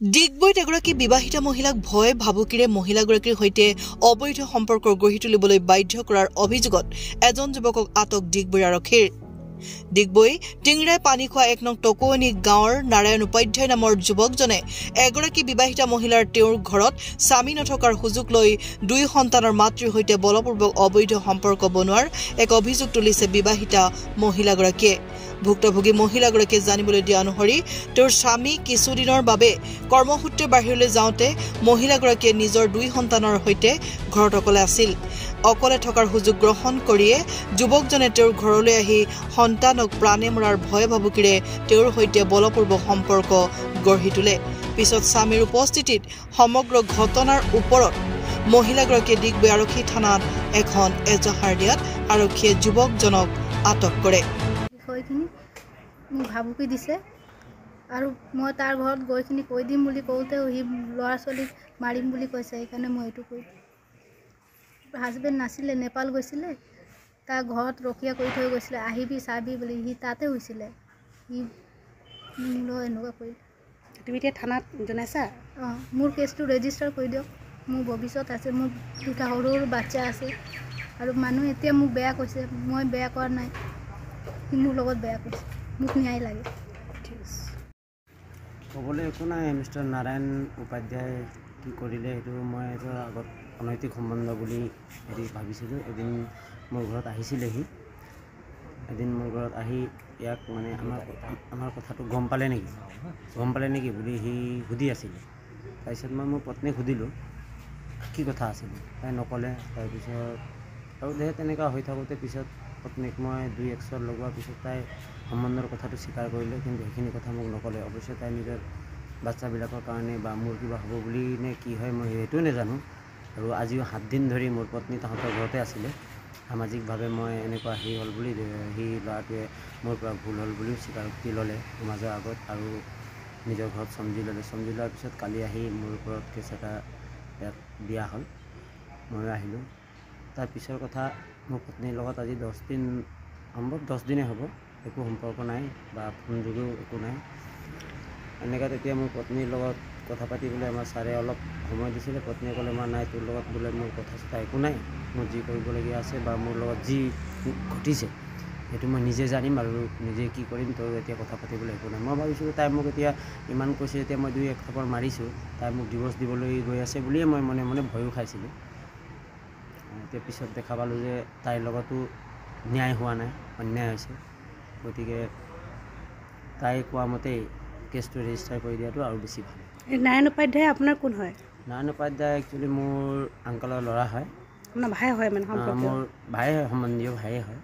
ডিগবৈত এগৰাকী বিবাহিতা মহিলাক ভয় ভাবুকিৰে মহিলাগৰাকীৰ সৈতে অবৈধ সম্পৰ্ক গঢ়ি তুলিবলৈ বাধ্য কৰাৰ অভিযোগত এজন যুৱকক আটক ডিগবৈ আৰক্ষীৰ। ডিগবৈ টিংৰাই পানীখোৱা ১ নং টকৌনী গাঁৱৰ নাৰায়ণ উপাধ্যায় নামৰ যুৱকজনে এগৰাকী বিবাহিতা মহিলাৰ তেওঁৰ ঘৰত স্বামী নথকাৰ সুযোগ লৈ 2 সন্তানৰ মাতৃৰ সৈতে বলপূৰ্বক অবৈধ সম্পৰ্ক বনোৱাৰ এক অভিযোগ তুলিছে বিবাহিতা মহিলাগৰাকীয়ে। ভুক্তভোগী মহিলাগৰাকীয়ে জানিবলৈ দিয়া অনুসৰি তেওঁৰ স্বামী কিছুদিনৰ বাবে কৰ্মসূত্ৰে বাহিৰলৈ যাওঁতে মহিলাগৰাকীয়ে নিজৰ 2 সন্তানৰ সৈতে ঘৰত অকলে আছিল। অকলে থকাৰ সুযোগ গ্ৰহণ কৰিয়ে যুৱকজনে তেওঁৰ ঘৰলৈ আহি সন্তানক প্ৰাণে মৰাৰ ভয় ভাবুকিৰে তেওঁৰ সৈতে বলপূৰ্বক সম্পৰ্ক গঢ়ি তোলে। পিছত স্বামীৰ উপস্থিতিত সমগ্ৰ ঘটনাৰ ওপৰত মহিলাগৰাকীয়ে ডিগবৈ আৰক্ষী থানাত এখন এজাহাৰ দিয়াত আৰক্ষীয়ে যুৱকজনক আটক কৰে। ভাবুকি দিছে আৰু মই তাৰ ঘৰত গৈখিনি কৈ দিম বুলি কওঁতে সি ল'ৰা ছোৱালীক মাৰিম বুলি কৈছে। সেইকাৰণে মই এইটো কৈ হাজবেণ্ড নাছিলে, নেপাল গৈছিলে, তাৰ ঘৰত ৰখীয়া কৰি থৈ গৈছিলে, আহিবি চাবি বুলি। সি তাতে হৈছিলে, সি মোলৈ এনেকুৱা কৰিলে। তুমি এতিয়া থানাত জনাইছা? মোৰ কেছটো ৰেজিষ্টাৰ কৰি দিয়ক। মোৰ ভৱিষ্যত আছে, মোৰ 2টা সৰু সৰু বাচ্চা আছে আৰু মানুহে এতিয়া মোক বেয়া কৈছে। মই বেয়া কৰা নাই, সি মোৰ লগত বেয়া কৰিছে। মোক ন্যায় লাগে। ক'বলৈ একো নাই। মিষ্টাৰ নাৰায়ণ উপাধ্যায় কি কৰিলে সেইটো মই এইটো আগত অনৈতিক সম্বন্ধ বুলি ভাবিছিলোঁ। এদিন মোৰ ঘৰত আহিছিলেহি। এদিন মোৰ ঘৰত আহি ইয়াক মানে আমাৰ কথাটো গম পালে নেকি বুলি সি সুধি আছিলে। তাৰপিছত মই মোৰ পত্নীক সুধিলোঁ কি কথা আছিলে, তাই নক'লে। তাৰপিছত আৰু তেনেকুৱা হৈ থাকোঁতে পিছত পত্নীক মই 2 চৰ লগোৱাৰ পিছত তাই সম্বন্ধৰ কথাটো স্বীকাৰ কৰিলে, কিন্তু সেইখিনি কথা মোক নক'লে। অৱশ্যে তাই নিজৰ বাচ্চাবিলাকৰ কাৰণে বা মোৰ কিবা হ'ব বুলি নে কি হয় মই সেইটোও নাজানো। আৰু আজিও 7 দিন ধৰি মোৰ পত্নী তাহাঁতৰ ঘৰতে আছিলে। সামাজিকভাৱে মই এনেকুৱা হ'ল বুলি সি ল'ৰাটোৱে মোৰ পৰা ভুল হ'ল বুলিও স্বীকাৰোক্তি ল'লে সমাজৰ আগত আৰু নিজৰ ঘৰত চমজি ল'লে। চমজি লোৱাৰ পিছত কালি আহি মোৰ ওপৰত কেছ এটা ইয়াত দিয়া হ'ল। ময়ো আহিলোঁ। তাৰ পিছৰ কথা, মোৰ পত্নীৰ লগত আজি 10 দিন সম্ভৱ 10 দিনেই হ'ব, একো সম্পৰ্ক নাই বা ফোন যোগেও একো নাই। এনেকৈ তেতিয়া মোৰ পত্নীৰ লগত কথা পাতিবলৈ আমাৰ ছাৰে অলপ সময় দিছিলে। পত্নীয়ে ক'লে মই নাই, তোৰ লগত বোলে মোৰ কথা চথা একো নাই, মোৰ যি কৰিবলগীয়া আছে বা মোৰ লগত যি ঘটিছে সেইটো মই নিজে জানিম আৰু নিজে কি কৰিম, তোৰ এতিয়া কথা পাতিবলৈ একো নাই। মই ভাবিছোঁ তাই মোক এতিয়া ইমান কৈছে, এতিয়া মই 2-1 থাপৰ মাৰিছোঁ, তাই মোক ডিভ'ৰ্চ দিবলৈ গৈ আছে বুলিয়ে মই মনে মনে ভয়ো খাইছিলোঁ। এতিয়া পিছত দেখা পালোঁ যে তাইৰ লগতো ন্যায় হোৱা নাই, অন্যায় হৈছে। গতিকে তাই কোৱা মতেই কেছটো ৰেজিষ্টাৰ কৰি দিয়াটো আৰু বেছি ভাল। নাৰায়ণ উপাধ্যায় আপোনাৰ কোন হয়? নাৰায়ণ উপাধ্যায় একচুৱেলি মোৰ আংকলৰ ল'ৰা হয়। আপোনাৰ ভাই হয় মানে? মোৰ ভাই হয়, সম্বন্ধীয় ভাইয়ে হয়।